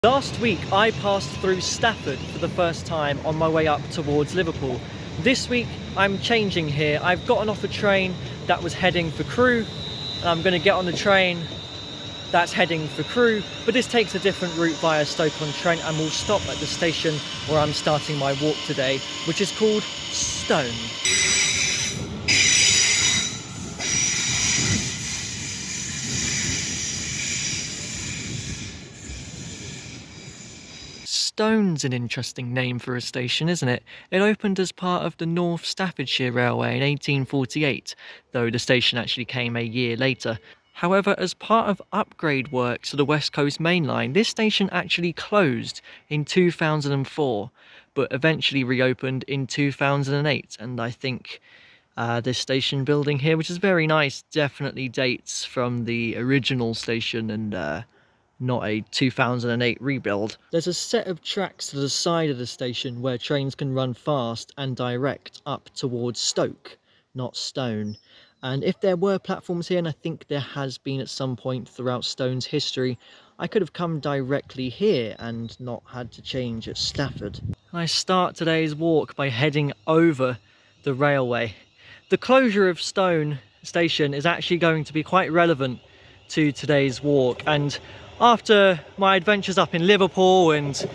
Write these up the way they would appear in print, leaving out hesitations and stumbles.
Last week I passed through Stafford for the first time on my way up towards Liverpool. This week I'm changing here. I've gotten off a train that was heading for Crewe and I'm going to get on the train that's heading for Crewe, but this takes a different route via Stoke-on-Trent and will stop at the station where I'm starting my walk today, which is called Stone. Stone's an interesting name for a station, isn't it? It opened as part of the North Staffordshire Railway in 1848, though the station actually came a year later. However, as part of upgrade works to the West Coast Main Line, this station actually closed in 2004, but eventually reopened in 2008, and I think this station building here, which is very nice, definitely dates from the original station and not a 2008 rebuild. There's a set of tracks to the side of the station where trains can run fast and direct up towards Stoke, not Stone. And if there were platforms here, and I think there has been at some point throughout Stone's history, I could have come directly here and not had to change at Stafford. I start today's walk by heading over the railway. The closure of Stone station is actually going to be quite relevant to today's walk, and after my adventures up in Liverpool and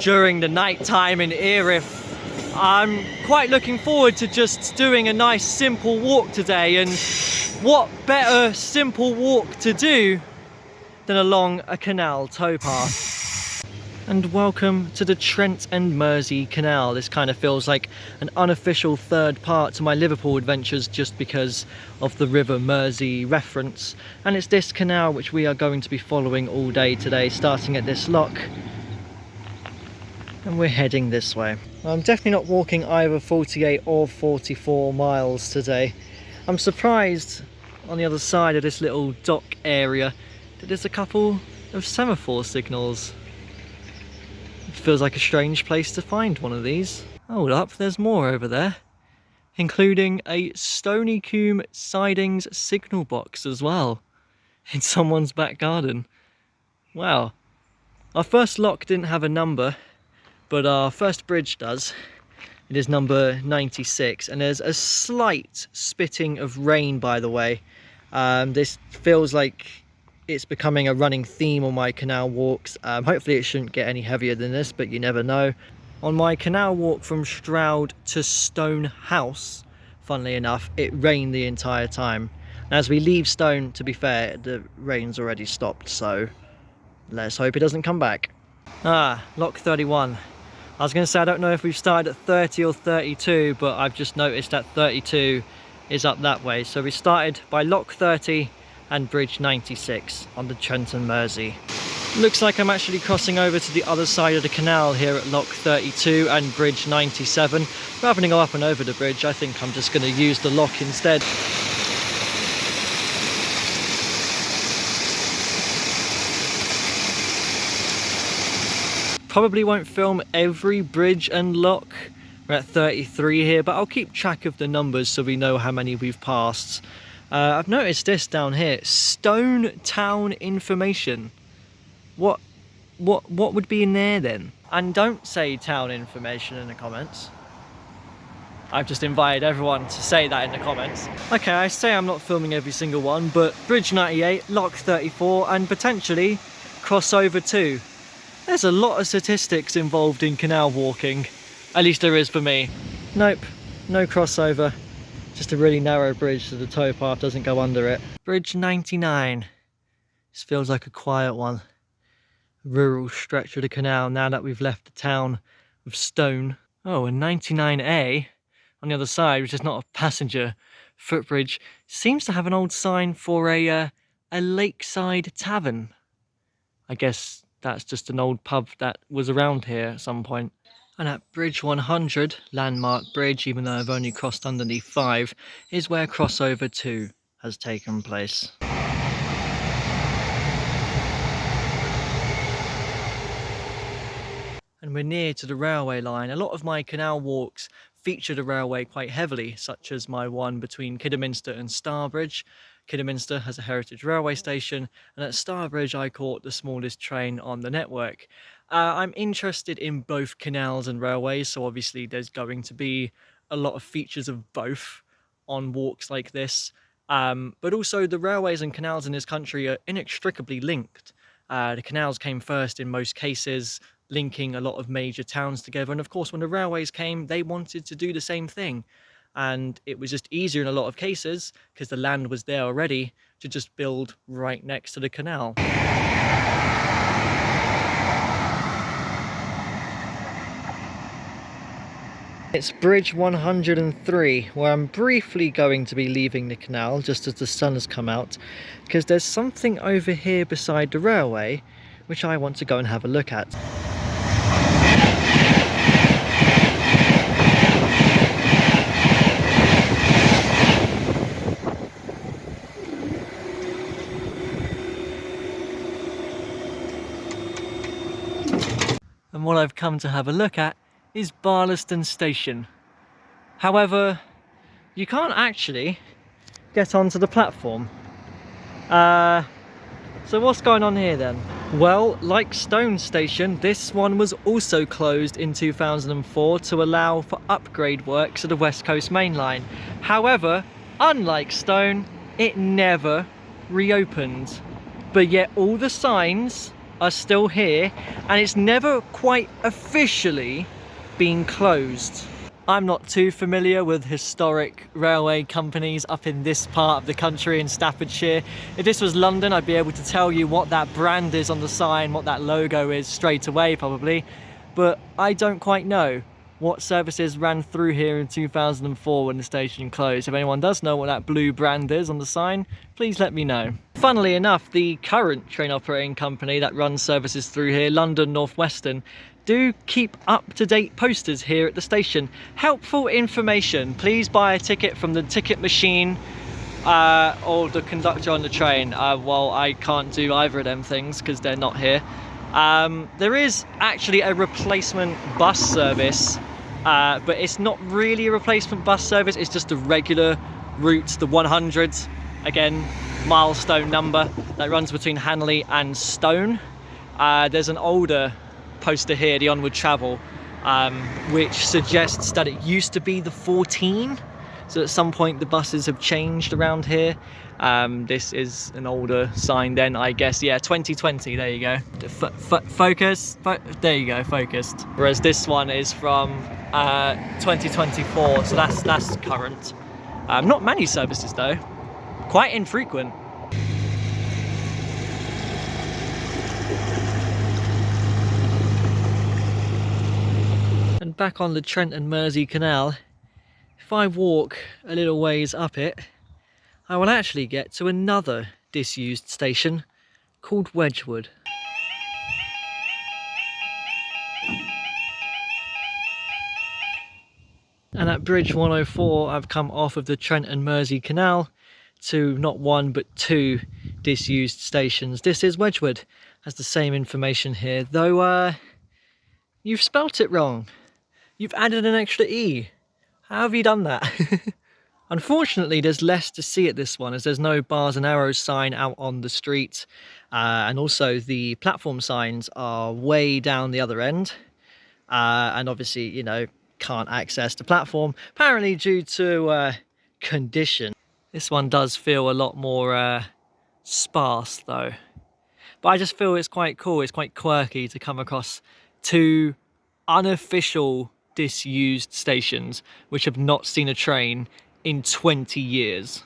during the night time in Erith, I'm quite looking forward to just doing a nice simple walk today. And what better simple walk to do than along a canal towpath. And welcome to the Trent Mersey Canal. This kind of feels like an unofficial third part to my Liverpool adventures just because of the River Mersey reference. And it's this canal which we are going to be following all day today, starting at this lock. And we're heading this way. I'm definitely not walking either 48 or 44 miles today. I'm surprised on the other side of this little dock area that there's a couple of semaphore signals. Feels like a strange place to find one of these. Hold up, there's more over there, including a Stony Combe sidings signal box as well in someone's back garden. Wow. Our first lock didn't have a number, but our first bridge does. It is number 96, and there's a slight spitting of rain, by the way. This feels like it's becoming a running theme on my canal walks. Hopefully it shouldn't get any heavier than this, but you never know. On my canal walk from Stroud to Stone House, funnily enough, it rained the entire time. And as we leave Stone, to be fair, the rain's already stopped, so let's hope it doesn't come back. Lock 31. I was going to say, I don't know if we've started at 30 or 32, but I've just noticed that 32 is up that way. So we started by lock 30 and bridge 96 on the Trent Mersey. Looks like I'm actually crossing over to the other side of the canal here at lock 32 and bridge 97. Rather than go up and over the bridge, I think I'm just going to use the lock instead. Probably won't film every bridge and lock. We're at 33 here, but I'll keep track of the numbers so we know how many we've passed. I've noticed this down here, Stone Town information. What would be in there then? And don't say town information in the comments. I've just invited everyone to say that in the comments. Okay, I say I'm not filming every single one, but bridge 98, lock 34, and potentially crossover 2. There's a lot of statistics involved in canal walking. At least there is for me. Nope, no crossover. Just a really narrow bridge so the towpath doesn't go under it. Bridge 99. This feels like a quiet one. Rural stretch of the canal now that we've left the town of Stone. Oh, and 99A on the other side, which is not a passenger footbridge, seems to have an old sign for a lakeside tavern. I guess that's just an old pub that was around here at some point. And at bridge 100, landmark bridge, even though I've only crossed underneath 5, is where crossover 2 has taken place. And we're near to the railway line. A lot of my canal walks feature the railway quite heavily, such as my one between Kidderminster and Starbridge. Kidderminster has a heritage railway station, and at Starbridge I caught the smallest train on the network. I'm interested in both canals and railways, so obviously there's going to be a lot of features of both on walks like this. But also the railways and canals in this country are inextricably linked. The canals came first in most cases, linking a lot of major towns together. And of course, when the railways came, they wanted to do the same thing. And it was just easier in a lot of cases, because the land was there already, to just build right next to the canal. It's bridge 103, where I'm briefly going to be leaving the canal just as the sun has come out, because there's something over here beside the railway which I want to go and have a look at. And what I've come to have a look at is Barlaston Station. However, you can't actually get onto the platform. So what's going on here then? Well, like Stone Station, this one was also closed in 2004 to allow for upgrade works of the West Coast Main Line. However, unlike Stone, it never reopened. But yet all the signs are still here, and it's never quite officially been closed. I'm not too familiar with historic railway companies up in this part of the country in Staffordshire. If this was London, I'd be able to tell you what that brand is on the sign, what that logo is straight away probably, but I don't quite know what services ran through here in 2004 when the station closed. If anyone does know what that blue brand is on the sign, please let me know. Funnily enough, the current train operating company that runs services through here, London North Western, do keep up-to-date posters here at the station. Helpful information. Please buy a ticket from the ticket machine or the conductor on the train. Well, I can't do either of them things because they're not here. There is actually a replacement bus service, but it's not really a replacement bus service. It's just a regular route, the 100, again, milestone number, that runs between Hanley and Stone. There's an older poster here, the Onward Travel, which suggests that it used to be the 14, so at some point the buses have changed around here. This is an older sign then, I guess. Yeah, 2020, there you go. Focus, there you go, focused. Whereas this one is from 2024, so that's current. Not many services though, quite infrequent. And back on the Trent and Mersey Canal, if I walk a little ways up it, I will actually get to another disused station called Wedgwood. And at bridge 104, I've come off of the Trent and Mersey Canal to not one but two disused stations. This is Wedgwood, has the same information here, though you've spelt it wrong. You've added an extra E. How have you done that? Unfortunately, there's less to see at this one, as there's no bars and arrows sign out on the street. And also the platform signs are way down the other end. And obviously, you know, can't access the platform, apparently due to condition. This one does feel a lot more sparse though. But I just feel it's quite cool, it's quite quirky to come across two unofficial disused stations which have not seen a train in 20 years.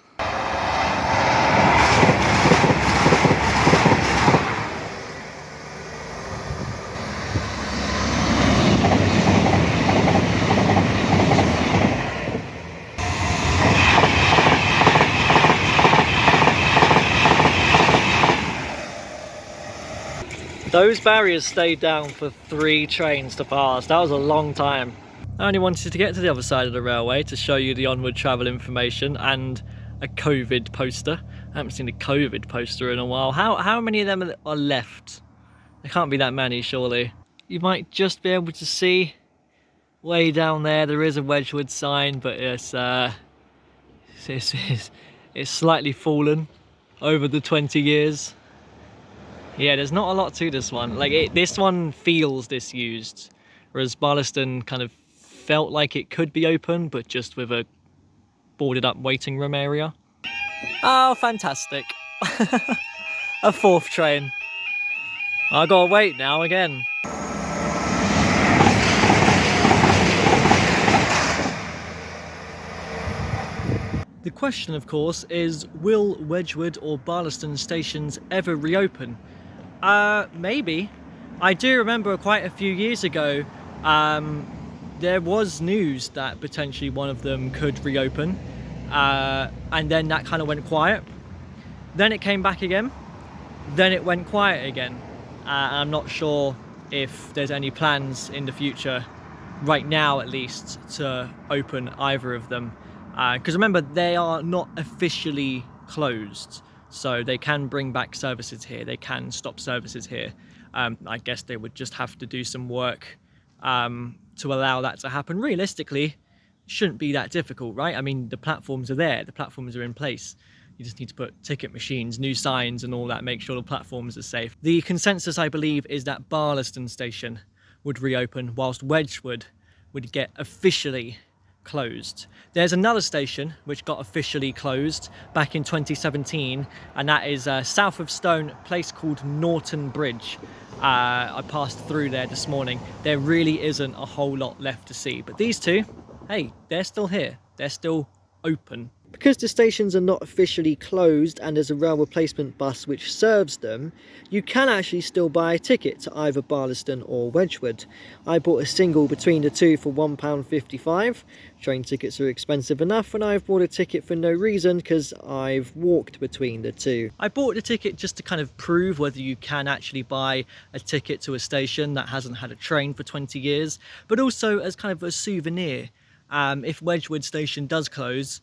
Those barriers stayed down for 3 trains to pass. That was a long time. I only wanted to get to the other side of the railway to show you the onward travel information and a COVID poster. I haven't seen a COVID poster in a while. How many of them are left? There can't be that many, surely. You might just be able to see way down there is a Wedgwood sign, but it's slightly fallen over the 20 years. Yeah, there's not a lot to this one. Like, this one feels disused, whereas Barlaston kind of felt like it could be open, but just with a boarded up waiting room area. Oh, fantastic. A fourth train. I gotta wait now again. The question, of course, is will Wedgwood or Barlaston stations ever reopen? Maybe. I do remember quite a few years ago, there was news that potentially one of them could reopen, and then that kind of went quiet. Then it came back again, then it went quiet again. I'm not sure if there's any plans in the future, right now at least, to open either of them. Because remember, they are not officially closed, so they can bring back services here, they can stop services here. I guess they would just have to do some work to allow that to happen. Realistically, shouldn't be that difficult, right? I mean, the platforms are there, the platforms are in place. You just need to put ticket machines, new signs and all that, make sure the platforms are safe. The consensus, I believe, is that Barlaston station would reopen whilst Wedgwood would get officially closed. There's another station which got officially closed back in 2017, and that is south of Stone, a place called Norton Bridge. I passed through there this morning. There really isn't a whole lot left to see, but these two, hey, they're still here. They're still open. Because the stations are not officially closed and there's a rail replacement bus which serves them, you can actually still buy a ticket to either Barlaston or Wedgwood. I bought a single between the two for £1.55. Train tickets are expensive enough, and I've bought a ticket for no reason because I've walked between the two. I bought the ticket just to kind of prove whether you can actually buy a ticket to a station that hasn't had a train for 20 years, but also as kind of a souvenir. If Wedgwood station does close,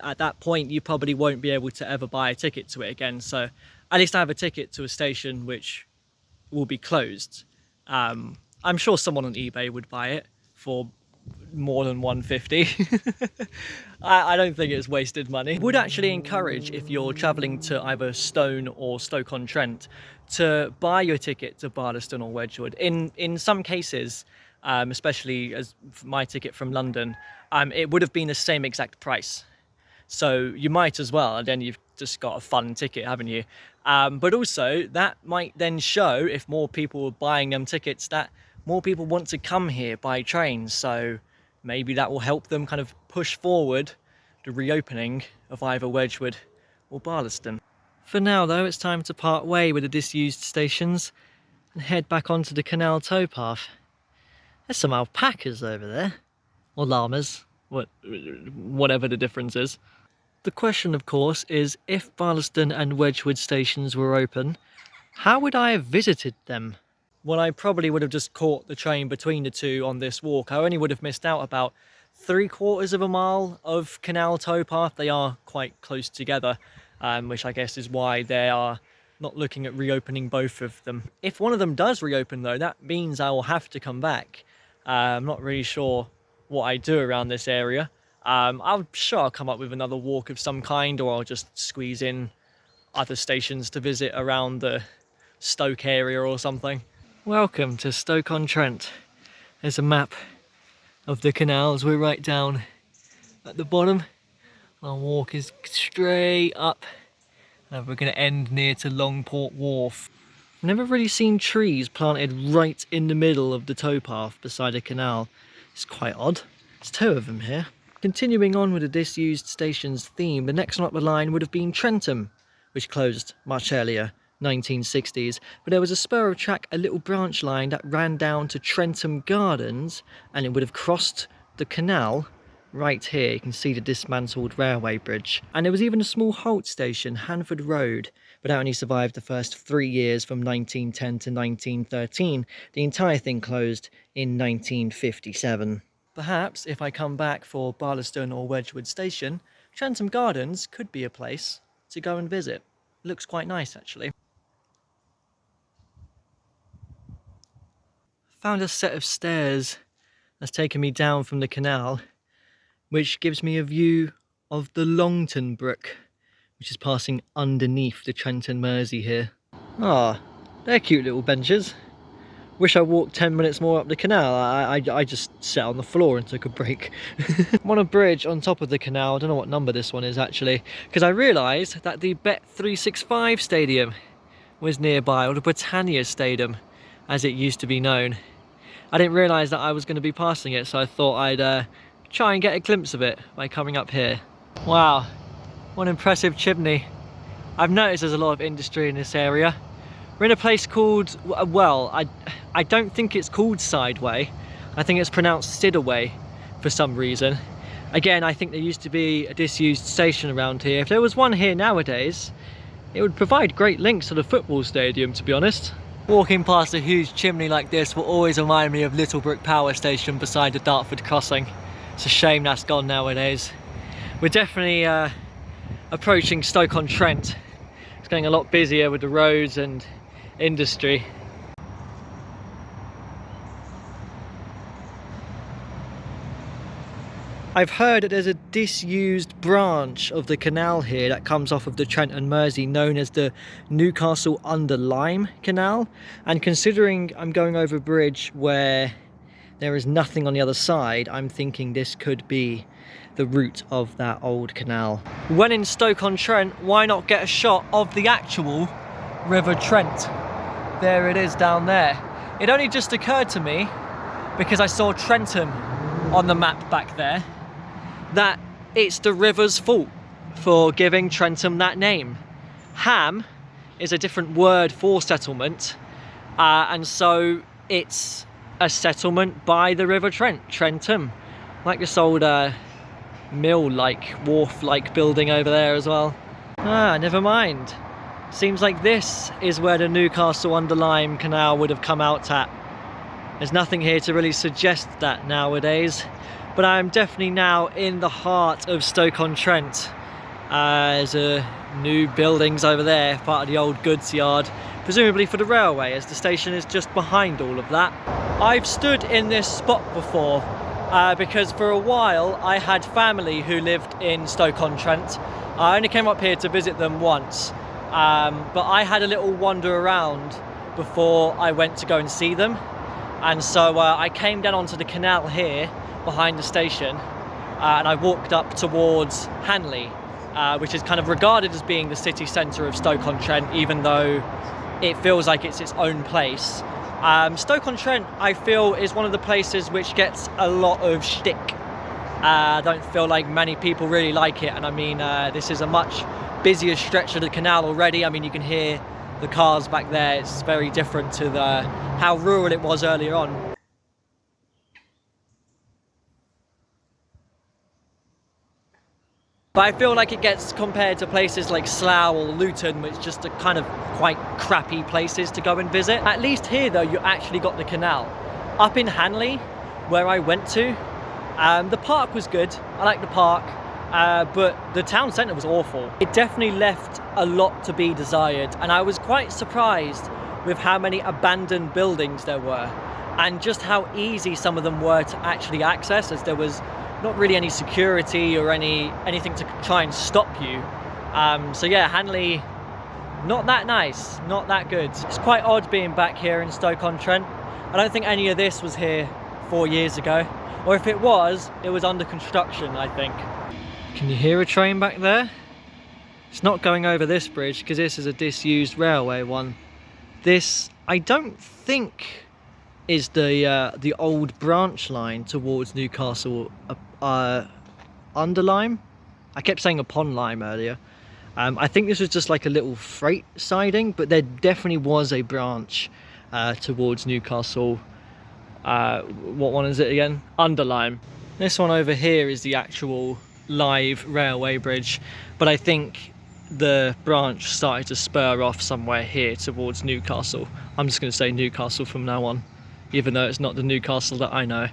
at that point you probably won't be able to ever buy a ticket to it again, so at least I have a ticket to a station which will be closed. I'm sure someone on eBay would buy it for more than 150. I don't think it's wasted money. I would actually encourage, if you're travelling to either Stone or Stoke-on-Trent, to buy your ticket to Barlaston or Wedgwood. In some cases, especially as my ticket from London, it would have been the same exact price. So you might as well, and then you've just got a fun ticket, haven't you? But also, that might then show, if more people are buying them tickets, that more people want to come here by train. So maybe that will help them kind of push forward the reopening of either Wedgwood or Barlaston. For now, though, it's time to part way with the disused stations and head back onto the canal towpath. There's some alpacas over there, or llamas, whatever the difference is. The question, of course, is if Barlaston and Wedgwood stations were open, how would I have visited them? Well, I probably would have just caught the train between the two on this walk. I only would have missed out about 3/4 of a mile of canal towpath. They are quite close together, which I guess is why they are not looking at reopening both of them. If one of them does reopen, though, that means I will have to come back. I'm not really sure what I do around this area. I'm sure I'll come up with another walk of some kind, or I'll just squeeze in other stations to visit around the Stoke area or something. Welcome to Stoke-on-Trent. There's a map of the canals. We're right down at the bottom. Our walk is straight up, and we're going to end near to Longport Wharf. I've never really seen trees planted right in the middle of the towpath beside a canal. It's quite odd. There's two of them here. Continuing on with the disused stations theme, the next one up the line would have been Trentham, which closed much earlier, 1960s, but there was a spur of track, a little branch line that ran down to Trentham Gardens, and it would have crossed the canal right here. You can see the dismantled railway bridge. And there was even a small halt station, Hanford Road, but that only survived the first 3 years from 1910 to 1913. The entire thing closed in 1957. Perhaps if I come back for Barlaston or Wedgwood Station, Trentham Gardens could be a place to go and visit. It looks quite nice, actually. Found a set of stairs that's taken me down from the canal, which gives me a view of the Longton Brook, which is passing underneath the Trent Mersey here. Ah, They're cute little benches. Wish I walked 10 minutes more up the canal. I just sat on the floor and took a break. I'm on a bridge on top of the canal. I don't know what number this one is actually, because I realised that the Bet365 stadium was nearby, or the Britannia Stadium as it used to be known. I didn't realise that I was going to be passing it, so I thought I'd try and get a glimpse of it by coming up here. Wow, what an impressive chimney. I've noticed there's a lot of industry in this area. We're in a place called, well, I don't think it's called Sideway. I think it's pronounced Sidaway for some reason. Again, I think there used to be a disused station around here. If there was one here nowadays, it would provide great links to the football stadium, to be honest. Walking past a huge chimney like this will always remind me of Littlebrook Power Station beside the Dartford crossing. It's a shame that's gone nowadays. We're definitely approaching Stoke-on-Trent. It's getting a lot busier with the roads and industry. I've heard that there's a disused branch of the canal here that comes off of the Trent and Mersey known as the Newcastle-under-Lyme Canal, and considering I'm going over a bridge where there is nothing on the other side, I'm thinking this could be the route of that old canal. When in Stoke-on-Trent, why not get a shot of the actual River Trent? There it is down there. It only just occurred to me, because I saw Trentham on the map back there, that it's the river's fault for giving Trentham that name. Ham is a different word for settlement, and so it's a settlement by the River Trent, Trentham. Like this old mill-like, wharf-like building over there as well. Ah, never mind. Seems like this is where the Newcastle-under-Lyme Canal would have come out at. There's nothing here to really suggest that nowadays, but I'm definitely now in the heart of Stoke-on-Trent. There's new buildings over there, part of the old goods yard, presumably for the railway, as the station is just behind all of that. I've stood in this spot before because for a while I had family who lived in Stoke-on-Trent. I only came up here to visit them once. But I had a little wander around before I went to go and see them, and so I came down onto the canal here behind the station, and I walked up towards Hanley, which is kind of regarded as being the city centre of Stoke-on-Trent, even though it feels like it's its own place. Stoke-on-Trent, I feel, is one of the places which gets a lot of shtick. I don't feel like many people really like it, and I mean, this is a much busier stretch of the canal already. I mean, you can hear the cars back there. It's very different to how rural it was earlier on. But I feel like it gets compared to places like Slough or Luton, which just are kind of quite crappy places to go and visit. At least here though, you actually got the canal. Up in Hanley, where I went to, the park was good. I liked the park. But the town centre was awful. It definitely left a lot to be desired, and I was quite surprised with how many abandoned buildings there were and just how easy some of them were to actually access, as there was not really any security or anything to try and stop you. So yeah, Hanley, not that nice, not that good. It's quite odd being back here in Stoke-on-Trent. I don't think any of this was here 4 years ago, or if it was under construction, I think. Can you hear a train back there? It's not going over this bridge because this is a disused railway one. This, I don't think, is the old branch line towards Newcastle under Lyme. I kept saying upon Lyme earlier. I think this was just like a little freight siding, but there definitely was a branch towards Newcastle. What one is it again? Under Lyme. This one over here is the actual live railway bridge, but I think the branch started to spur off somewhere here towards Newcastle. I'm just going to say Newcastle from now on, even though it's not the Newcastle that I know.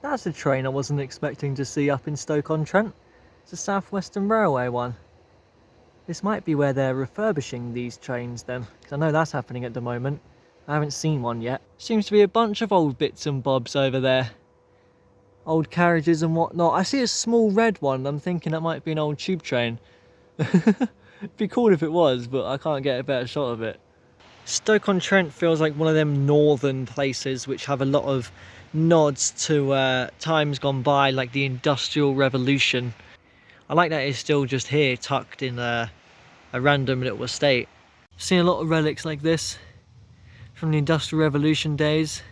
That's a train I wasn't expecting to see up in Stoke-on-Trent. It's a South Western Railway one. This might be where they're refurbishing these trains then, because I know that's happening at the moment. I haven't seen one yet. Seems to be a bunch of old bits and bobs over there. Old carriages and whatnot. I see a small red one. I'm thinking that might be an old tube train. It'd be cool if it was, but I can't get a better shot of it. Stoke-on-Trent feels like one of them northern places which have a lot of nods to times gone by, like the Industrial Revolution. I like that it's still just here, tucked in a random little estate. Seen a lot of relics like this from the Industrial Revolution days.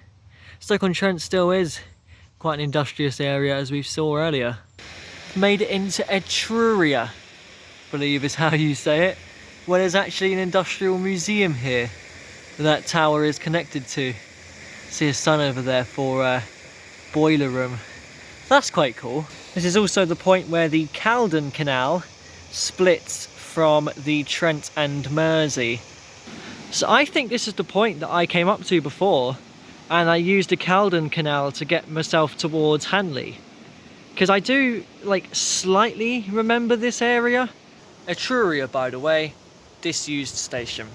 Stoke-on-Trent still is quite an industrious area, as we saw earlier. Made it into Etruria, I believe is how you say it. Well, there's actually an industrial museum here that tower is connected to. See a sun over there for boiler room. That's quite cool. This is also the point where the Caldon Canal splits from the Trent and Mersey. So I think this is the point that I came up to before, and I used the Caldon Canal to get myself towards Hanley. Because I do, like, slightly remember this area. Etruria, by the way, disused station.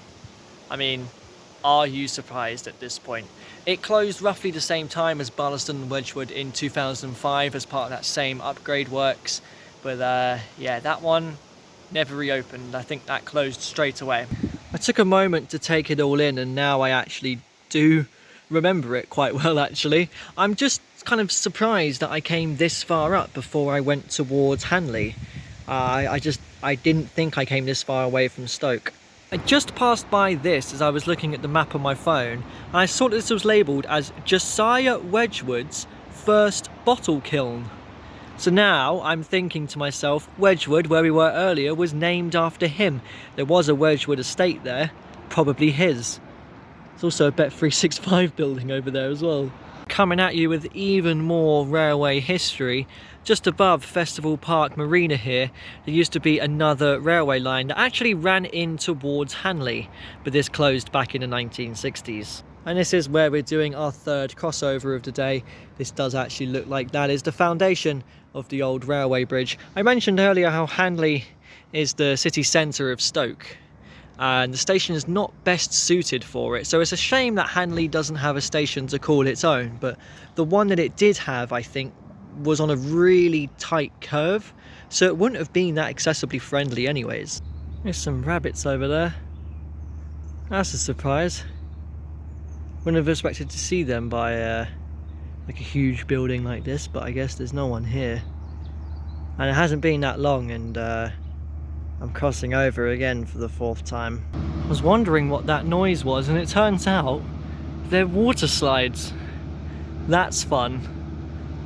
I mean, are you surprised at this point? It closed roughly the same time as Ballaston and Wedgwood in 2005 as part of that same upgrade works. But yeah, that one never reopened. I think that closed straight away. I took a moment to take it all in, and now I actually do remember it quite well, actually. I'm just kind of surprised that I came this far up before I went towards Hanley. I didn't think I came this far away from Stoke. I just passed by this as I was looking at the map on my phone, and I saw that this was labelled as Josiah Wedgwood's first bottle kiln. So now I'm thinking to myself, Wedgwood, where we were earlier, was named after him. There was a Wedgwood estate there, probably his. There's also a Bet365 building over there as well. Coming at you with even more railway history, just above Festival Park Marina here, there used to be another railway line that actually ran in towards Hanley, but this closed back in the 1960s. And this is where we're doing our third crossover of the day. This does actually look like that is the foundation of the old railway bridge. I mentioned earlier how Hanley is the city centre of Stoke, and the station is not best suited for it, so it's a shame that Hanley doesn't have a station to call its own, but the one that it did have, I think, was on a really tight curve, so it wouldn't have been that accessibly friendly anyways. There's some rabbits over there. That's a surprise. Wouldn't have expected to see them by like a huge building like this, but I guess there's no one here. And it hasn't been that long, and I'm crossing over again for the fourth time. I was wondering what that noise was, and it turns out they're water slides. That's fun.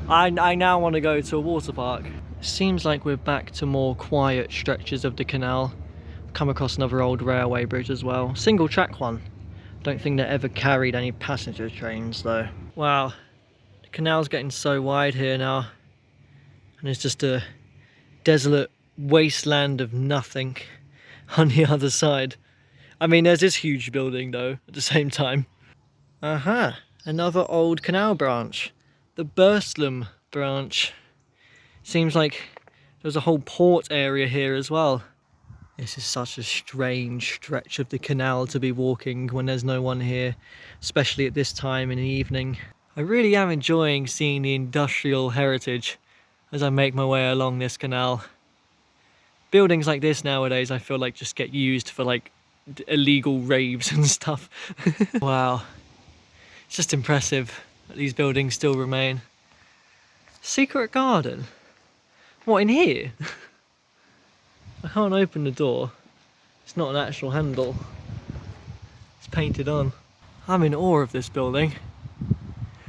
I now want to go to a water park. Seems like we're back to more quiet stretches of the canal. Come across another old railway bridge as well. Single track one. Don't think they ever carried any passenger trains though. Wow, the canal's getting so wide here now, and it's just a desolate wasteland of nothing on the other side. I mean, there's this huge building though at the same time. Aha, another old canal branch. The Burslem branch. Seems like there's a whole port area here as well. This is such a strange stretch of the canal to be walking when there's no one here, especially at this time in the evening. I really am enjoying seeing the industrial heritage as I make my way along this canal. Buildings like this nowadays I feel like just get used for like illegal raves and stuff. Wow, it's just impressive that these buildings still remain. Secret garden? What, in here? I can't open the door. It's not an actual handle. It's painted on. I'm in awe of this building.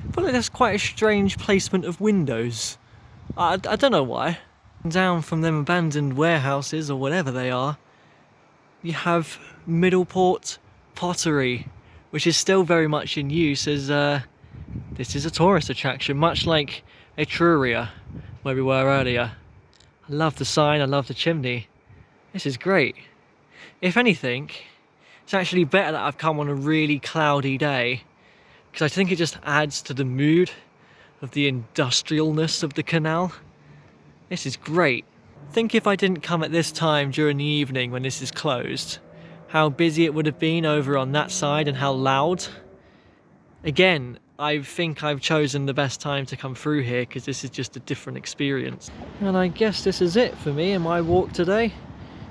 I feel like that's quite a strange placement of windows. I don't know why. Down from them abandoned warehouses or whatever they are, you have Middleport pottery, which is still very much in use as this is a tourist attraction, much like Etruria, where we were earlier. I love the sign, I love the chimney. This is great. If anything, it's actually better that I've come on a really cloudy day, because I think it just adds to the mood of the industrialness of the canal. This is great. Think if I didn't come at this time during the evening when this is closed, how busy it would have been over on that side and how loud. Again, I think I've chosen the best time to come through here because this is just a different experience. And I guess this is it for me and my walk today.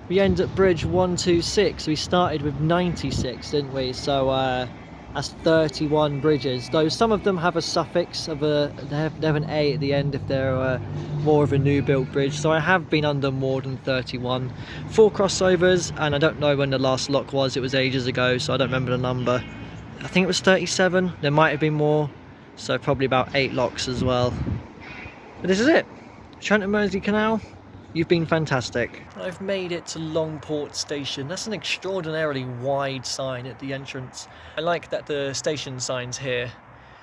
We end at bridge 126. We started with 96, didn't we? So that's 31 bridges, though some of them have a suffix of they have an A at the end if they're more of a new built bridge. So I have been under more than 31. 4 crossovers, and I don't know when the last lock was. It was ages ago, so I don't remember the number. I think it was 37. There might have been more, so probably about 8 locks as well. But this is it. Trent Mersey Canal. You've been fantastic. I've made it to Longport station. That's an extraordinarily wide sign at the entrance. I like that the station signs here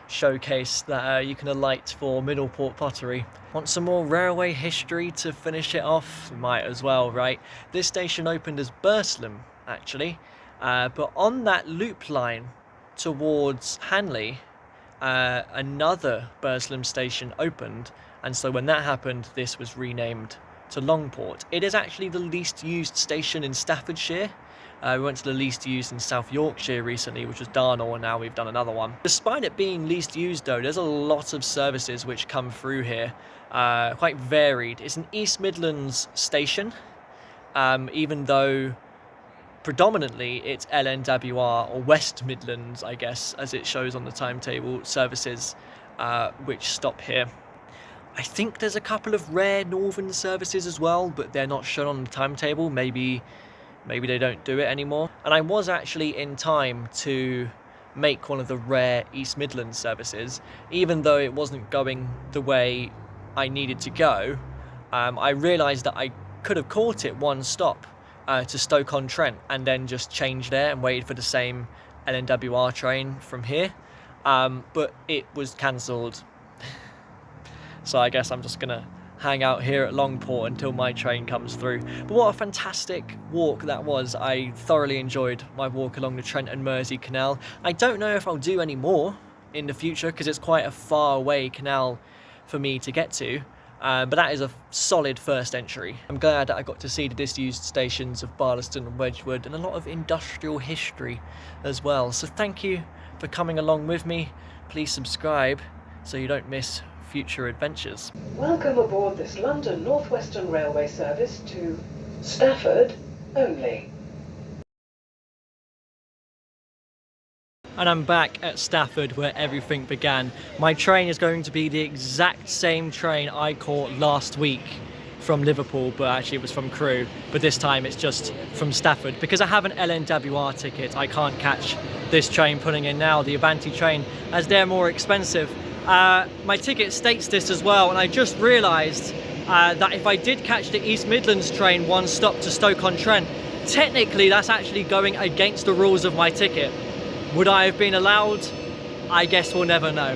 showcase that you can alight for Middleport pottery. Want some more railway history to finish it off? Might as well, right? This station opened as Burslem, actually, but on that loop line towards Hanley, another Burslem station opened, and so when that happened, this was renamed to Longport. It is actually the least used station in Staffordshire. We went to the least used in South Yorkshire recently, which was Darnall, and now we've done another one. Despite it being least used though, there's a lot of services which come through here, quite varied. It's an East Midlands station, even though predominantly it's LNWR, or West Midlands, I guess, as it shows on the timetable, services which stop here. I think there's a couple of rare northern services as well, but they're not shown on the timetable. Maybe they don't do it anymore. And I was actually in time to make one of the rare East Midlands services, even though it wasn't going the way I needed to go. I realised that I could have caught it one stop to Stoke-on-Trent and then just changed there and waited for the same LNWR train from here, but it was cancelled. So I guess I'm just gonna hang out here at Longport until my train comes through. But what a fantastic walk that was. I thoroughly enjoyed my walk along the Trent and Mersey Canal. I don't know if I'll do any more in the future because it's quite a far away canal for me to get to. But that is a solid first entry. I'm glad that I got to see the disused stations of Barlaston and Wedgwood, and a lot of industrial history as well. So thank you for coming along with me. Please subscribe so you don't miss future adventures. Welcome aboard this London North Western Railway service to Stafford only. And I'm back at Stafford where everything began. My train is going to be the exact same train I caught last week from Liverpool, but actually it was from Crewe, but this time it's just from Stafford. Because I have an LNWR ticket, I can't catch this train pulling in now, the Avanti train, as they're more expensive. My ticket states this as well, and I just realised that if I did catch the East Midlands train one stop to Stoke-on-Trent, technically that's actually going against the rules of my ticket. Would I have been allowed? I guess we'll never know.